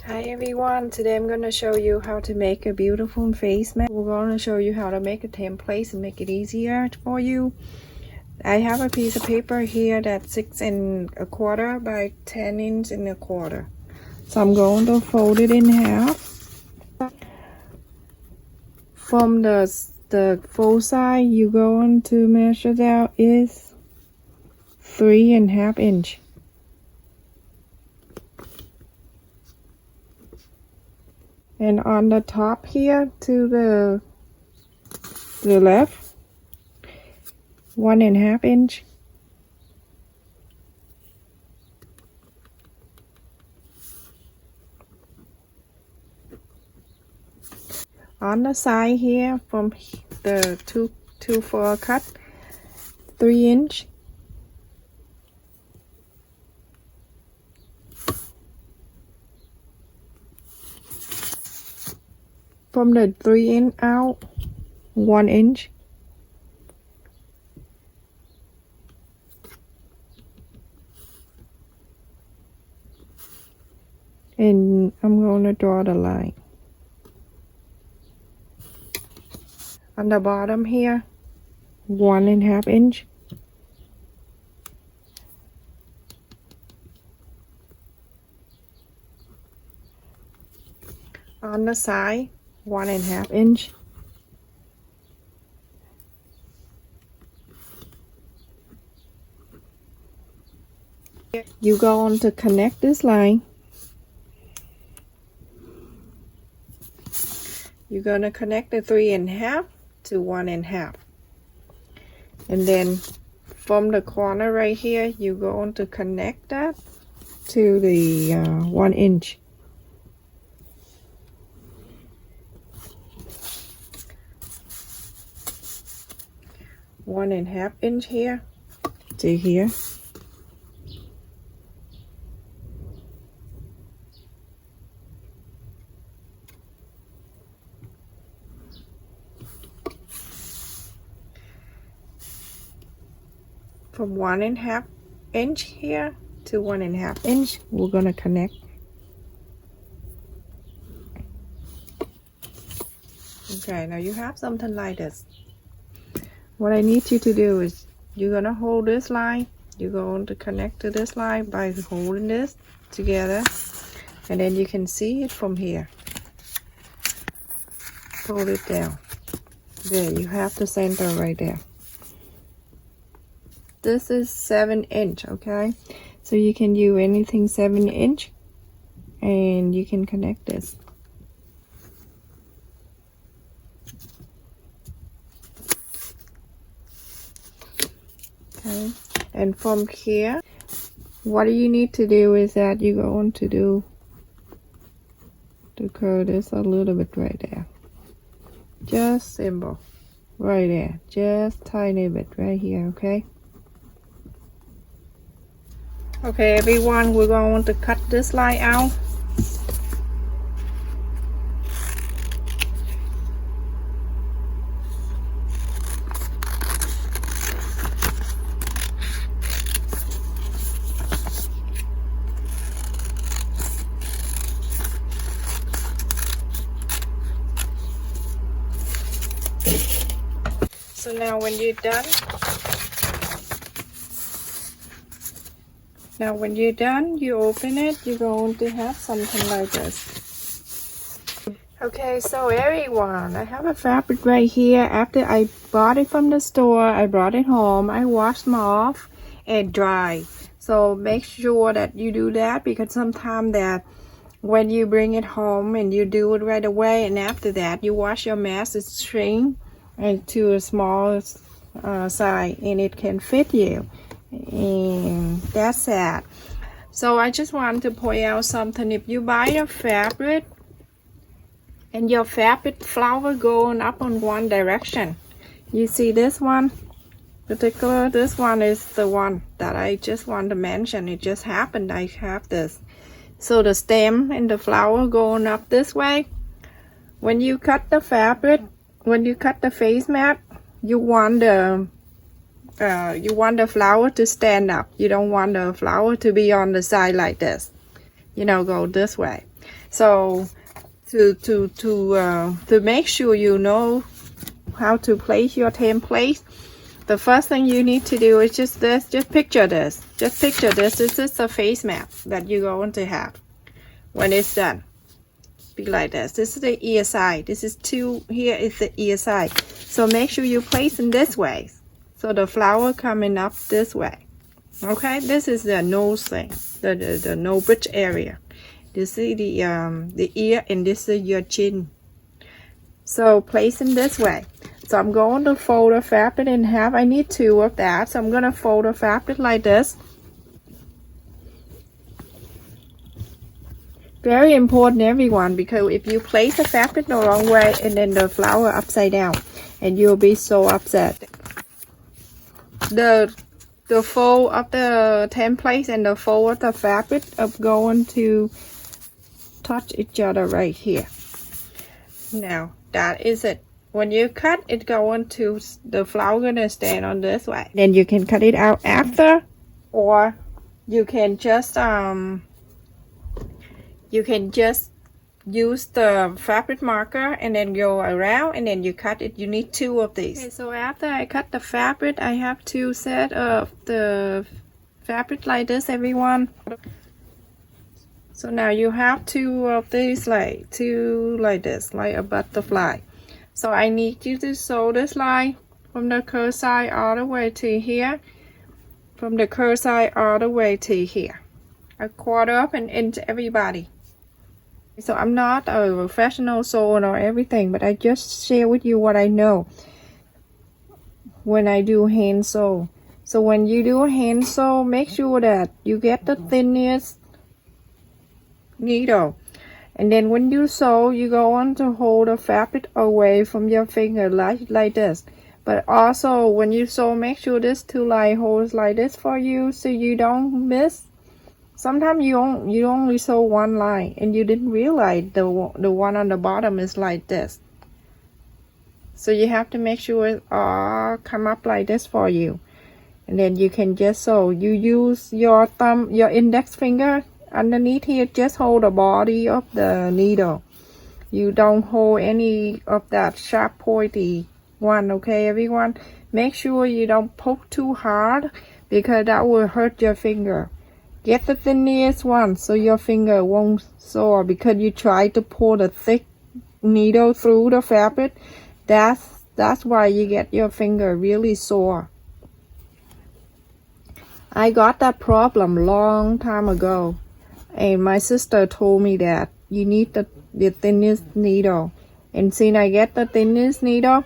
Hi everyone, today I'm going to show you how to make a beautiful face mat. We're going to show you how to make a template and make it easier for you. I have a piece of paper here that's 6 1/4 by 10 1/4. So I'm going to fold it in half. From the full side, you're going to measure out is 3.5 inch. And on the top here to the left, 1.5 inch. On the side here, from the two for a cut, 3 inch. From the 3 inch out, 1 inch. And I'm going to draw the line. On the bottom here, 1.5 inch. On the side, 1.5 inch. You're going to connect this line. You're going to connect the 3.5 to 1.5. And then from the corner right here, you're going to connect that to the 1 inch. One and a half inch here to here. From 1.5 inch here to 1.5 inch, we're gonna connect. Okay, now you have something like this. What I need you to do is you're gonna hold this line. You're going to connect to this line by holding this together, and then you can see it from here. Hold it down. There, you have the center right there. This is 7 inch, okay? So you can use anything 7 inch, and you can connect this. Okay, and from here, what you need to do is that you're going to curve this a little bit right there. Just simple, right there, just tiny bit right here, okay? Okay, everyone, we're going to cut this line out. So now when you're done, you open it, you're going to have something like this. Okay, so everyone, I have a fabric right here. After I bought it from the store, I brought it home, I washed them off and dried. So make sure that you do that, because sometimes that when you bring it home and you do it right away, and after that you wash your mess, it shrinks into a small size and it can fit you, and that's sad. So I just want to point out something. If you buy a fabric and your fabric flower going up on one direction, you see this one particular, this one is the one that I just want to mention. It just happened I have this. So the stem and the flower going up this way. When you cut the fabric, when you cut the face mat, you want the flower to stand up. You don't want the flower to be on the side like this, you know, go this way. So to make sure you know how to place your template, the first thing you need to do is just this. Just picture this. Just picture this. This is the face map that you're going to have when it's done. Be like this. This is the ear side. This is here is the ear side. So make sure you place in this way. So the flower coming up this way. Okay, this is the nose thing, the nose bridge area. This is the ear, and this is your chin. So place in this way. So I'm going to fold the fabric in half. I need 2 of that, so I'm going to fold the fabric like this. Very important, everyone, because if you place the fabric the wrong way and then the flower upside down, and you'll be so upset. The fold of the template and the fold of the fabric are going to touch each other right here. Now that is it. When you cut it, going to the flower gonna stand on this way. Then you can cut it out after, or you can just use the fabric marker and then go around and then you cut it. You need 2 of these. Okay, so after I cut the fabric, I have 2 sets of the fabric like this, everyone. So now you have 2 of these, like 2 like this, like a butterfly. So I need you to sew this line from the curve side all the way to here, from the curve side all the way to here, a 1/4 of an inch, everybody. So I'm not a professional sewer or everything, but I just share with you what I know when I do hand sew. So when you do hand sew, make sure that you get the thinnest needle. And then when you sew, you go on to hold the fabric away from your finger like this. But also when you sew, make sure this 2 line holds like this for you so you don't miss. Sometimes you only sew 1 line and you didn't realize the one on the bottom is like this. So you have to make sure it all come up like this for you. And then you can just sew. You use your thumb, your index finger underneath here, just hold the body of the needle. You don't hold any of that sharp pointy one, okay everyone? Make sure you don't poke too hard because that will hurt your finger. Get the thinnest one so your finger won't sore because you try to pull the thick needle through the fabric. That's why you get your finger really sore. I got that problem long time ago, and my sister told me that you need the thinnest needle. And since I get the thinnest needle,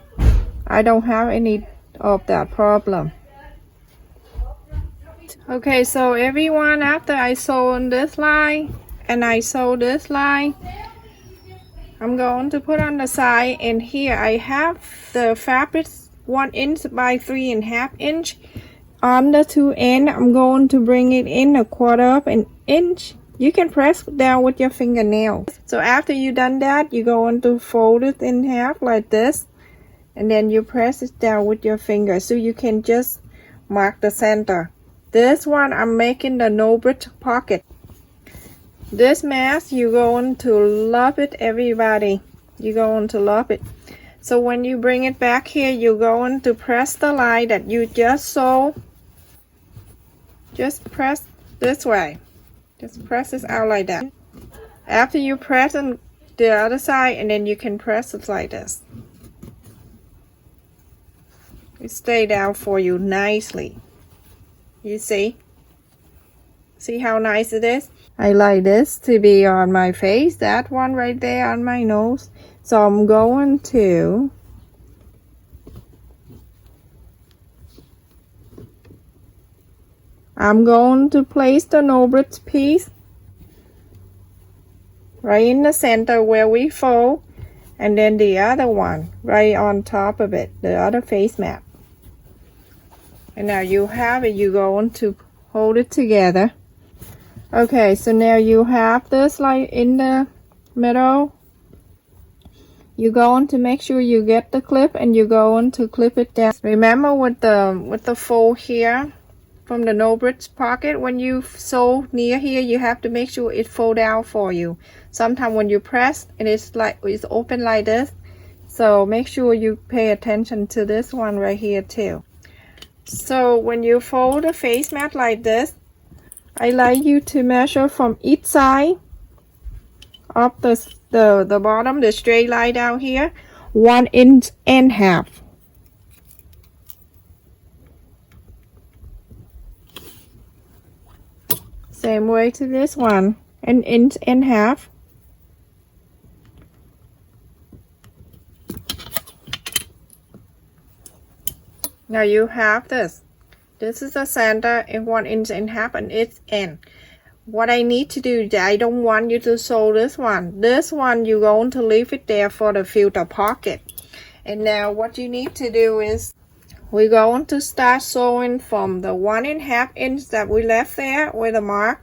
I don't have any of that problem. Okay, so everyone, after I sew on this line and I sew this line, I'm going to put on the side, and here I have the fabric 1 inch by 3.5 inch. On the 2 ends, I'm going to bring it in a 1/4 of an inch. You can press down with your fingernail. So after you done that, you're going to fold it in half like this, and then you press it down with your finger so you can just mark the center. This one I'm making the no bridge pocket. This mask, you're going to love it, everybody. You're going to love it. So when you bring it back here, you're going to press the line that you just sew. Just press this way. Just press this out like that. After you press on the other side, and then you can press it like this. It stay down for you nicely. You see? See how nice it is? I like this to be on my face, that one right there on my nose. So I'm going to place the no bridge piece right in the center where we fold, and then the other one right on top of it, the other face map. And now you have it. You're going to hold it together. Okay, so now you have this like in the middle. You're going to make sure you get the clip, and you're going to clip it down. Remember with the fold here, from the no bridge pocket. When you sew near here, you have to make sure it fold out for you. Sometimes when you press, it's open like this. So make sure you pay attention to this one right here too. So when you fold the face mat like this, I like you to measure from each side of the bottom, the straight line down here, 1.5 inches. Same way to this one, 1.5 inches. Now you have this. This is the center and 1.5 inches and its end. What I need to do, I don't want you to sew this one. This one you're going to leave it there for the filter pocket. And now what you need to do is we're going to start sewing from the 1.5 inch that we left there with a mark.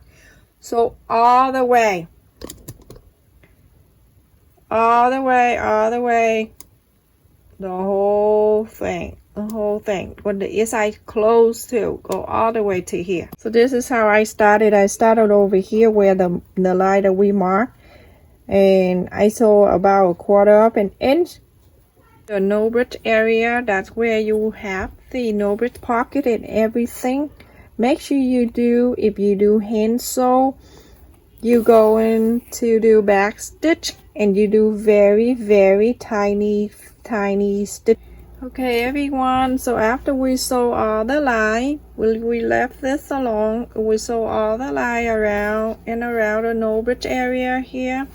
So all the way, the whole thing. When the inside close to go all the way to here. So this is how I started. I started over here where the line that we marked, and I sew about 1/4 inch. The no bridge area, that's where you have the no bridge pocket and everything. Make sure you do, if you do hand sew, you going to do back stitch and you do very tiny stitch. Okay everyone, so after we sew all the line, we left this alone. We sew all the line around the no bridge area here.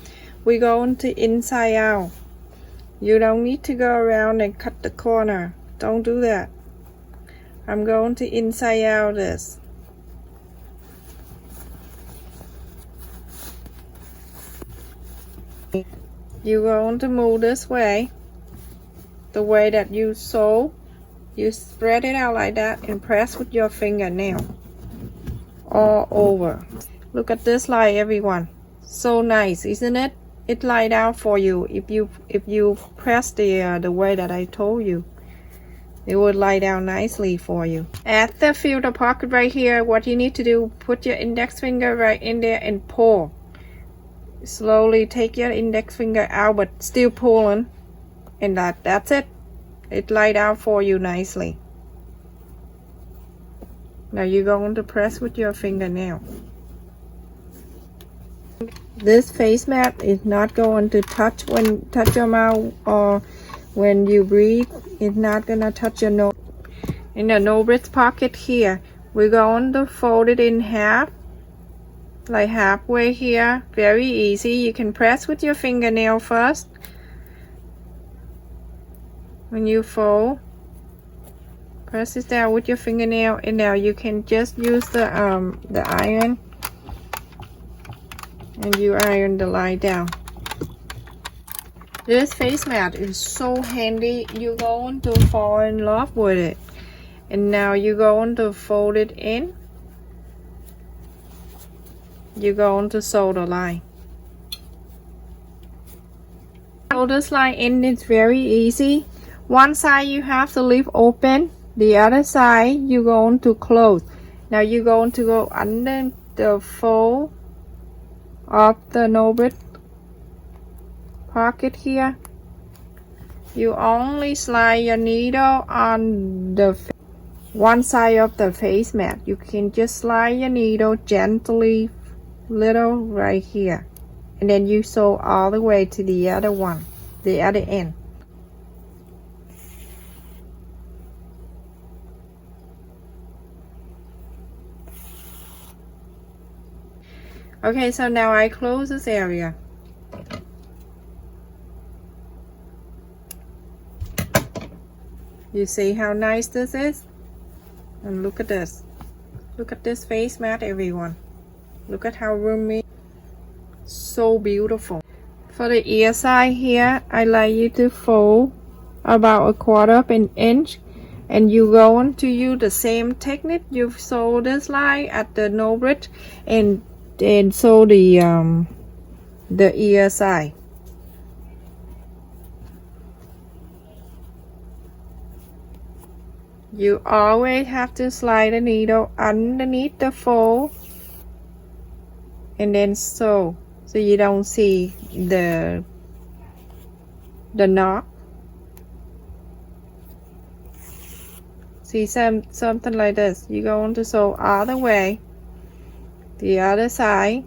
We're going to inside out. You don't need to go around and cut the corner. Don't do that. I'm going to inside out this. You're going to move this way. The way that you sew, you spread it out like that and press with your fingernail all over. Look at this line everyone. So nice, isn't it? It lied out for you. If you press the way that I told you, it would lie down nicely for you. At the filter pocket right here, what you need to do, put your index finger right in there and pull. Slowly take your index finger out, but still pulling, and that's it. It lied out for you nicely. Now you're going to press with your fingernail. This face mat is not going to touch your mouth, or when you breathe, it's not gonna touch your nose. In the no bridge pocket here, we're going to fold it in half, like halfway here. Very easy. You can press with your fingernail first. When you fold, press it down with your fingernail, and now you can just use the iron. And you iron the line down. This face mat is so handy. You're going to fall in love with it. And now you're going to fold it in. You're going to sew the line. Sew this line in. It's very easy. One side you have to leave open. The other side you're going to close. Now you're going to go under the fold of the no bridge pocket here. You only slide your needle on the one side of the face mat. You can just slide your needle gently, little right here, and then you sew all the way to the other one, the other end. Okay, so now I close this area. You see how nice this is? And look at this. Look at this face mat, everyone. Look at how roomy. So beautiful. For the ear side here, I like you to fold about 1/4 inch. And you're going to use the same technique. You sew this line at the no bridge and sew the ear side. You always have to slide the needle underneath the fold and then sew so you don't see the knot. See something like this. You're going to sew all the way. The other side,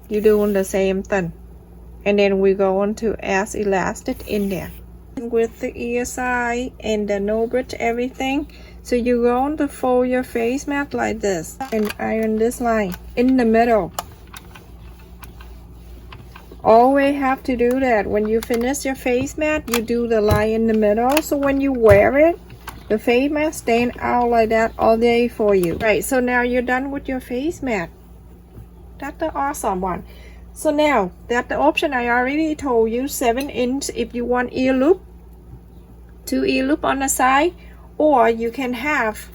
you're doing the same thing. And then we're going to add elastic in there. With the ear side and the no bridge everything. So you're going to fold your face mat like this and iron this line in the middle. Always have to do that. When you finish your face mat, you do the line in the middle. So when you wear it, the face mat stand out like that all day for you. Right, so now you're done with your face mat. That's the awesome one. So now, that's the option I already told you, 7" if you want ear loop, 2 ear loop on the side, or you can have,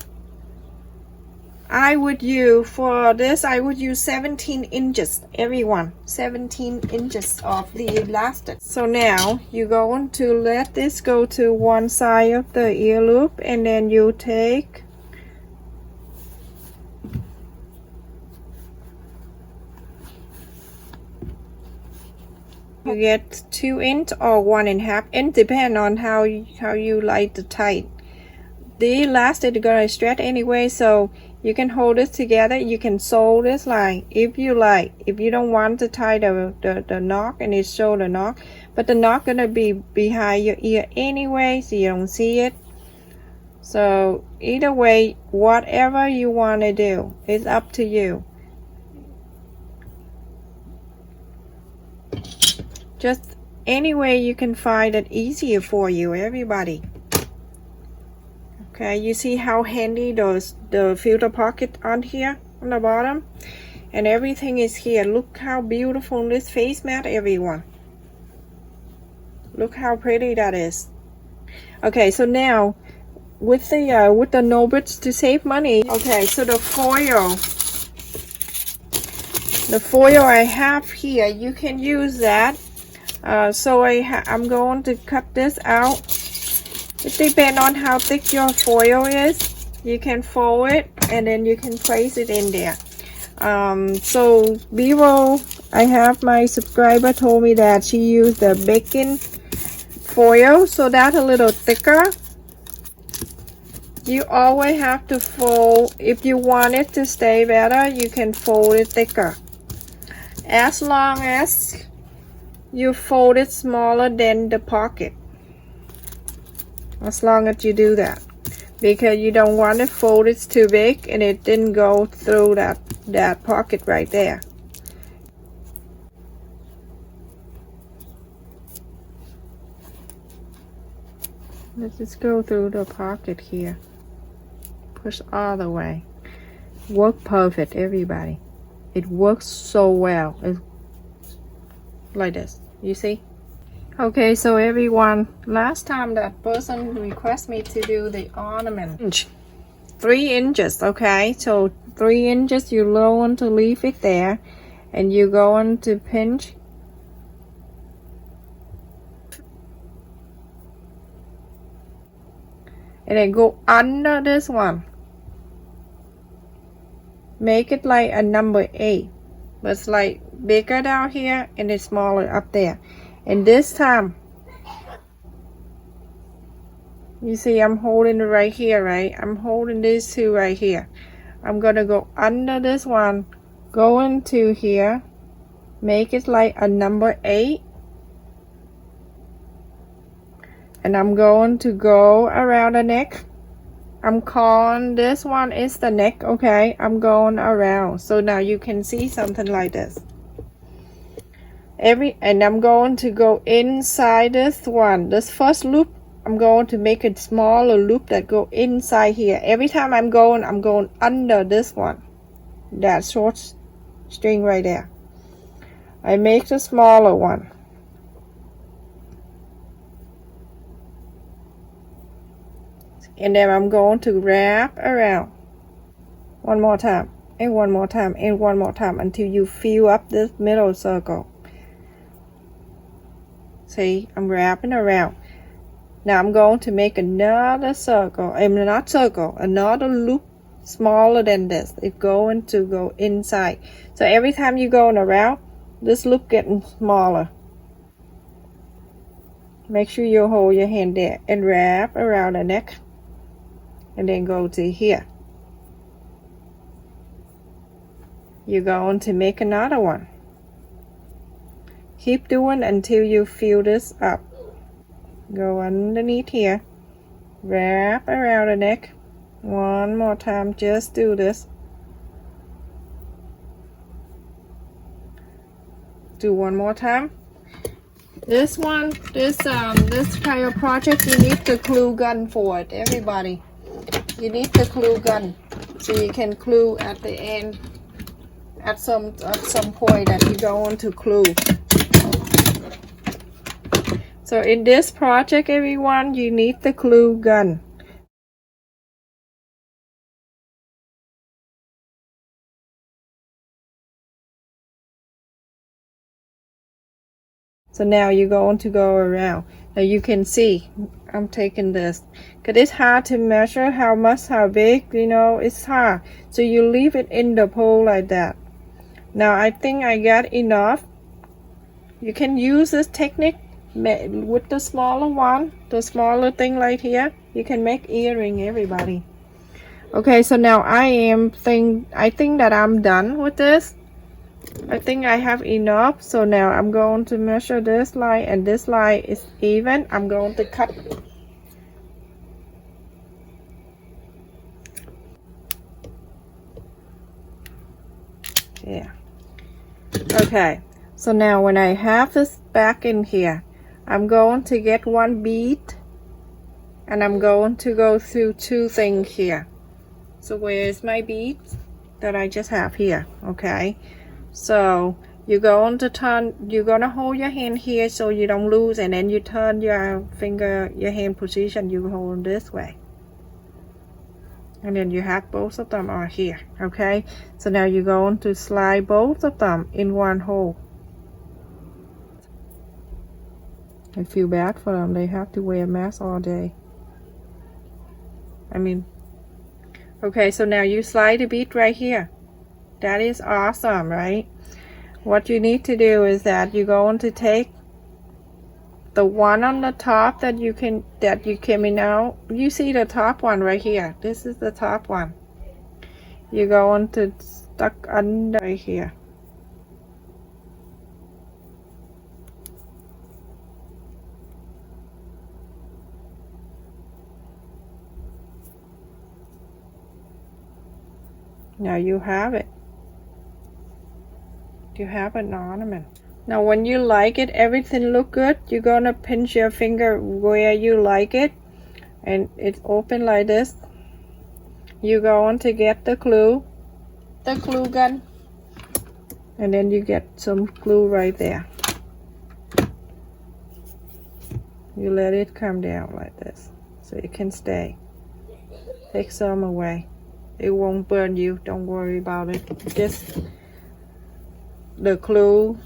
I would use, for this, I would use 17 inches, everyone, 17 inches of the elastic. So now, you're going to let this go to one side of the ear loop, and then you take you get 2 inch or 1.5 inch, depend on how you like the tight. The elastic is gonna stretch anyway, so you can hold it together. You can sew this line if you like. If you don't want to tie the knot and it show the knot, but the knot gonna be behind your ear anyway, so you don't see it. So either way, whatever you want to do, it's up to you. Just any way you can find it easier for you, everybody. Okay, you see how handy the filter pocket on here on the bottom, and everything is here. Look how beautiful this face mat, everyone. Look how pretty that is. Okay, so now with the no bridge to save money. Okay, so the foil I have here, you can use that. So I'm going to cut this out. It depends on how thick your foil is. You can fold it and then you can place it in there. So below, I have my subscriber told me that she used the baking foil, so that's a little thicker. You always have to fold. If you want it to stay better, you can fold it thicker. As long as you fold it smaller than the pocket. As long as you do that, because you don't want to fold it too big and it didn't go through that pocket right there. Let's just go through the pocket here. Push all the way. Work perfect, everybody. It works so well. It's like this, you see? Okay, so everyone, last time that person requested me to do the ornament. 3 inches, okay? So 3 inches, you're going to leave it there, and you're going to pinch. And then go under this one. Make it like a number 8. But it's like bigger down here and it's smaller up there. And this time, you see I'm holding it right here, right? I'm holding these two right here. I'm gonna go under this one, go into here, make it like a number 8. And I'm going to go around the neck. I'm calling this one is the neck, okay? I'm going around. So now you can see something like this. And I'm going to go inside this one. This first loop, I'm going to make a smaller loop that go inside here. Every time I'm going under this one. That short string right there. I make the smaller one. And then I'm going to wrap around. One more time, and one more time, and one more time until you fill up this middle circle. See, I'm wrapping around. Now I'm going to make another circle, not circle, another loop smaller than this. It's going to go inside. So every time you go around, this loop getting smaller. Make sure you hold your hand there and wrap around the neck and then go to here. You're going to make another one. Keep doing until you fill this up. Go underneath here, wrap around the neck. One more time, just do this. Do one more time. This one, this kind of project, you need the glue gun for it, everybody. You need the glue gun so you can glue at the end. At some point that you go on to glue. So in this project, everyone, you need the glue gun. So now you're going to go around. Now you can see, I'm taking this, because it's hard to measure how big, you know, it's hard. So you leave it in the pole like that. Now I think I got enough. You can use this technique with the smaller one, the smaller thing right here. You can make earring, everybody. Okay, so now I think that I'm done with this. I think I have enough. So now I'm going to measure this line, and this line is even. I'm going to cut. Yeah. Okay, so now when I have this back in here, I'm going to get one bead and I'm going to go through two things here. So where's my bead that I just have here? Okay, so you're going to hold your hand here so you don't lose, and then you turn your hand position, you hold this way. And then you have both of them are here. Okay, so now you're going to slide both of them in one hole. I feel bad for them. They have to wear a mask all day. Okay, so now you slide the bead right here. That is awesome, right? What you need to do is that you're going to take the one on the top that you came out. You see the top one right here. This is the top one. You're going to stuck under right here. Now you have it. You have an ornament. Now when you like it, everything look good, you're gonna pinch your finger where you like it, and it's open like this. You're going to get the glue gun, and then you get some glue right there. You let it come down like this so it can stay. Take some away. It won't burn you, don't worry about it. Just the glue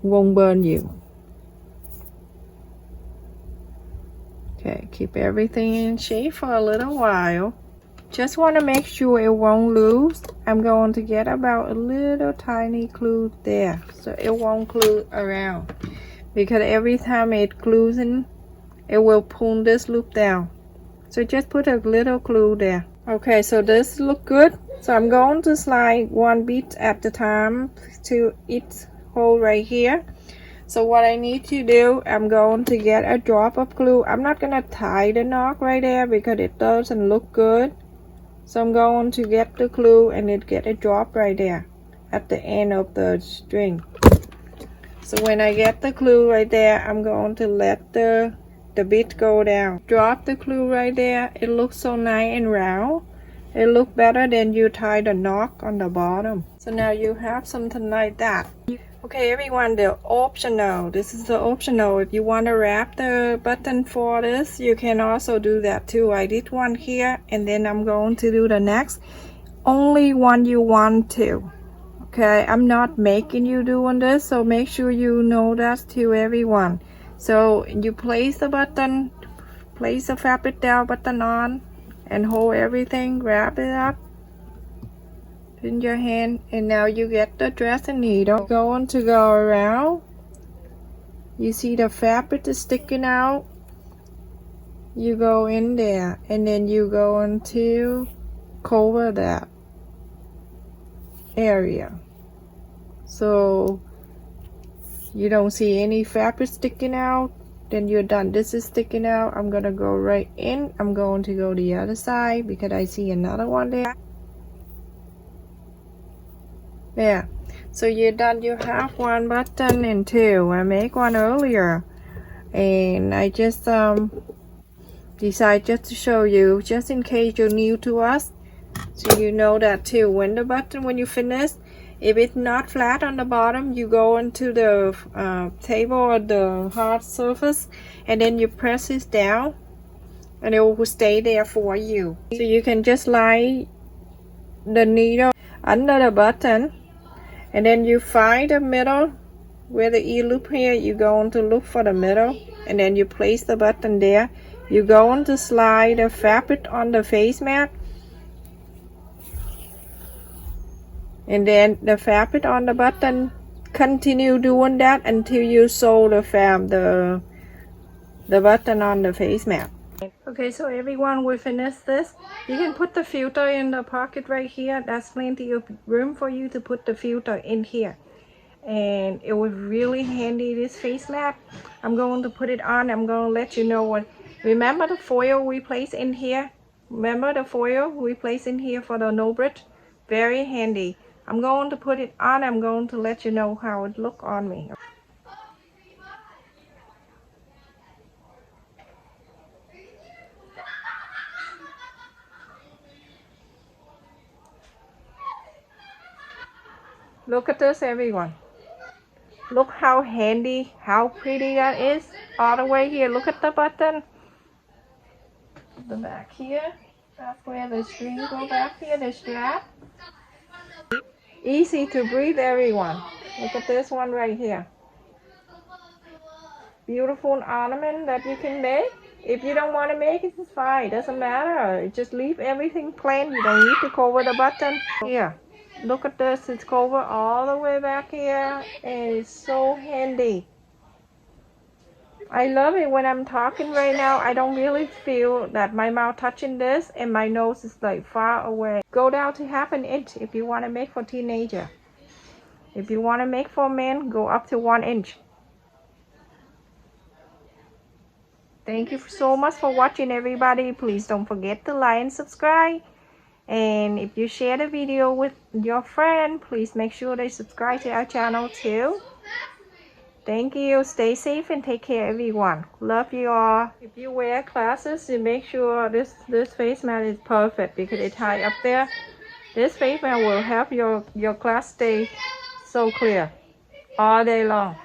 won't burn you. Okay, keep everything in shape for a little while. Just want to make sure it won't lose. I'm going to get about a little tiny glue there so it won't glue around, because every time it glues in, it will pull this loop down. So just put a little glue there. Okay, so this look good. So I'm going to slide one bead at a time to each hole right here. So what I need to do, I'm going to get a drop of glue. I'm not gonna tie the knot right there because it doesn't look good. So I'm going to get the glue and it get a drop right there at the end of the string. So when I get the glue right there, I'm going to let the bit go down. Drop the glue right there. It looks so nice and round. It looks better than you tie the knot on the bottom. So now you have something like that. Okay everyone, the optional. This is the optional. If you want to wrap the button for this, you can also do that too. I did one here and then I'm going to do the next. Only one you want to. Okay, I'm not making you doing this, so make sure you know that to everyone. So you place the button, place the fabric down button on, and hold everything, wrap it up in your hand, and now you get the dress and needle. You're going to go around. You see the fabric is sticking out. You go in there, and then you go into cover that area so you don't see any fabric sticking out. Then you're done. This is sticking out. I'm gonna go right in. I'm going to go the other side because I see another one there. There. So you're done. You have one button and two. I make one earlier, and I just decide just to show you, just in case you're new to us, so you know that too. When the button, when you finish, if it's not flat on the bottom, you go into the table or the hard surface, and then you press it down, and it will stay there for you. So you can just lie the needle under the button, and then you find the middle where the E-loop here. You go on to look for the middle, and then you place the button there. You go on to slide the fabric on the face mat, and then the fabric on the button. Continue doing that until you sew the button on the face mat. Okay, so everyone, we finished this. You can put the filter in the pocket right here. That's plenty of room for you to put the filter in here, and it was really handy, this face mat. I'm going to put it on. I'm going to let you know what. Remember the foil we placed in here? Remember the foil we placed in here for the no bridge? Very handy. I'm going to put it on. I'm going to let you know how it look on me. Look at this, everyone. Look how handy, how pretty that is. All the way here. Look at the button. The back here. That's where the string go back here, the strap. Easy to breathe, everyone. Look at this one right here. Beautiful ornament that you can make. If you don't want to make it, it's fine. Doesn't matter. Just leave everything plain. You don't need to cover the button. Here, look at this. It's covered all the way back here, and it's so handy. I love it. When I'm talking right now, I don't really feel that my mouth touching this, and my nose is like far away. Go down to 1/2 inch if you want to make for teenager. If you want to make for men, go up to 1 inch. Thank you so much for watching, everybody. Please don't forget to like and subscribe. And if you share the video with your friend, please make sure they subscribe to our channel too. Thank you. Stay safe and take care, everyone. Love you all. If you wear glasses, you make sure this face mat is perfect because it's high up there. This face mat will help your glass stay so clear all day long.